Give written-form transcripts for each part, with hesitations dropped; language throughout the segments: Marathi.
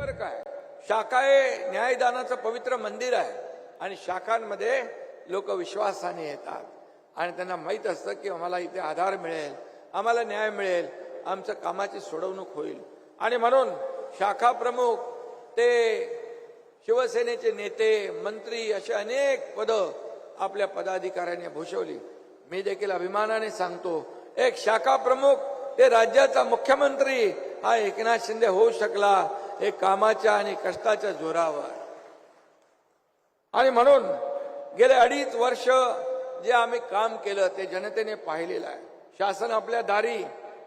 बरं काय. शाखा हे न्यायदानाचं पवित्र मंदिर आहे आणि शाखांमध्ये लोक विश्वासाने येतात आणि त्यांना माहित असतं की आम्हाला इथे आधार मिळेल, आम्हाला न्याय मिळेल, आमच्या कामाची सोडवणूक होईल. आणि म्हणून शाखा प्रमुख ते शिवसेनेचे नेते, मंत्री असे अनेक पदं आपल्या पदाधिकाऱ्यांनी भूषवली. मी देखील अभिमानाने सांगतो, एक शाखा प्रमुख ते राज्याचा मुख्यमंत्री हा एकनाथ शिंदे होऊ शकला हे कामाच्या आणि कष्टाच्या जोरावर. आणि म्हणून गेले 2.5 वर्ष जे आम्ही काम केलं ते जनतेने पाहिलेलं आहे. शासन आपल्या दारी.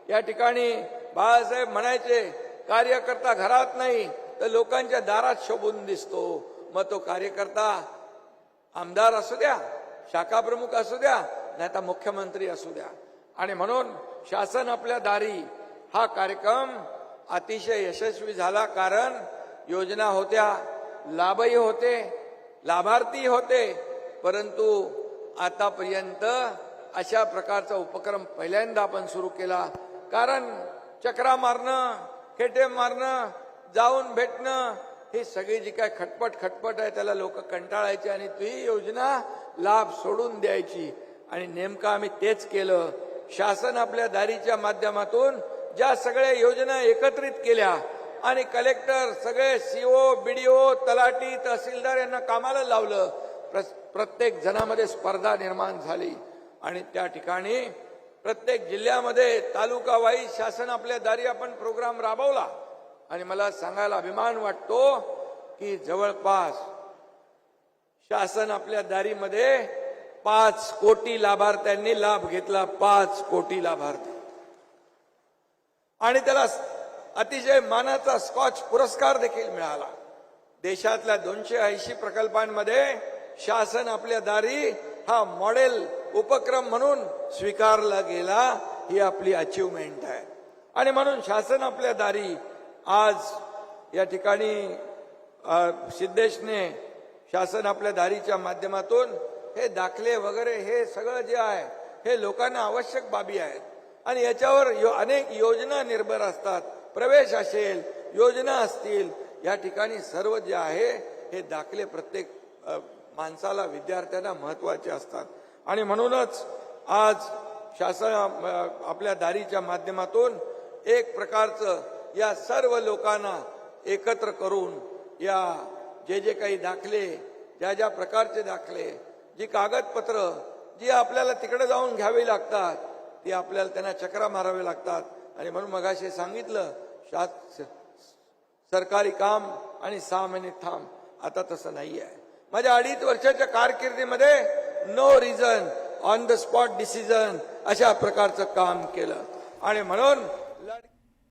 या ठिकाणी बाळासाहेब म्हणायचे, कार्यकर्ता घरात नाही तर लोकांच्या दारात शोभून दिसतो. मग तो कार्यकर्ता आमदार असू द्या, शाखा प्रमुख असू द्या, नाहीतर मुख्यमंत्री असू द्या. आणि म्हणून शासन आपल्या दारी हा कार्यक्रम अतिशय यशस्वी झाला. कारण योजना होत्या, लाभही होते, लाभार्थी होते. परंतु आतापर्यंत अशा प्रकारचा उपक्रम पहिल्यांदा आपण सुरू केला. कारण चक्रा मारणं, खेटे मारणं, जाऊन भेटणं, ही सगळी जी काय खटपट आहे त्याला लोक कंटाळायचे आणि ती योजना लाभ सोडून द्यायची. आणि नेमकं आम्ही तेच केलं. शासन आपल्या दारीच्या माध्यमातून ज्या सगळ्या योजना एकत्रित केल्या आणि कलेक्टर, सगळे सीओ, बीडीओ, तलाठी, तहसीलदार यांना कामाला लावलं. प्रत्येक जणामध्ये स्पर्धा निर्माण झाली आणि त्या ठिकाणी प्रत्येक जिल्ह्यामध्ये तालुका वाईज शासन आपल्या दारी आपण प्रोग्राम राबवला. आणि मला सांगायला अभिमान वाटतो की जवळपास शासन आपल्या दारीमध्ये 5 कोटी लाभार्थ्यांनी लाभ घेतला. 5 कोटी लाभार्थी. आणि त्याला अतिशय मानाचा स्कॉच पुरस्कार देखील मिळाला. देशातल्या 280 प्रकल्पांमध्ये शासन आपल्या दारी हा मॉडेल उपक्रम म्हणून स्वीकारला गेला. ही आपली अचीवमेंट आहे. आणि म्हणून शासन आपल्या दारी आज या ठिकाणी सिद्धेशने शासन आपल्या दारीच्या माध्यमातून हे दाखले वगैरे हे सगळं जे आहे हे लोकांना आवश्यक बाबी आहेत. आणि याच्यावर अनेक योजना निर्भर असतात. प्रवेश असेल, योजना असतील, या ठिकाणी सर्व जे आहे हे दाखले प्रत्येक माणसाला, विद्यार्थ्यांना महत्वाचे असतात. आणि म्हणूनच आज शासन आपल्या दारीच्या माध्यमातून एक प्रकारचं या सर्व लोकांना एकत्र करून या जे काही दाखले, ज्या प्रकारचे दाखले, जी कागदपत्र जी आपल्याला तिकडे जाऊन घ्यावी लागतात ती आपल्याला त्यांना चक्रा मारावे लागतात. आणि म्हणून मगाशी सांगितलं, सरकारी काम आणि 6 महिने थांब. आता तसं नाही आहे. माझ्या 2.5 वर्षाच्या कारकिर्दीमध्ये no reason, on the spot decision अशा प्रकारचं काम केलं. आणि म्हणून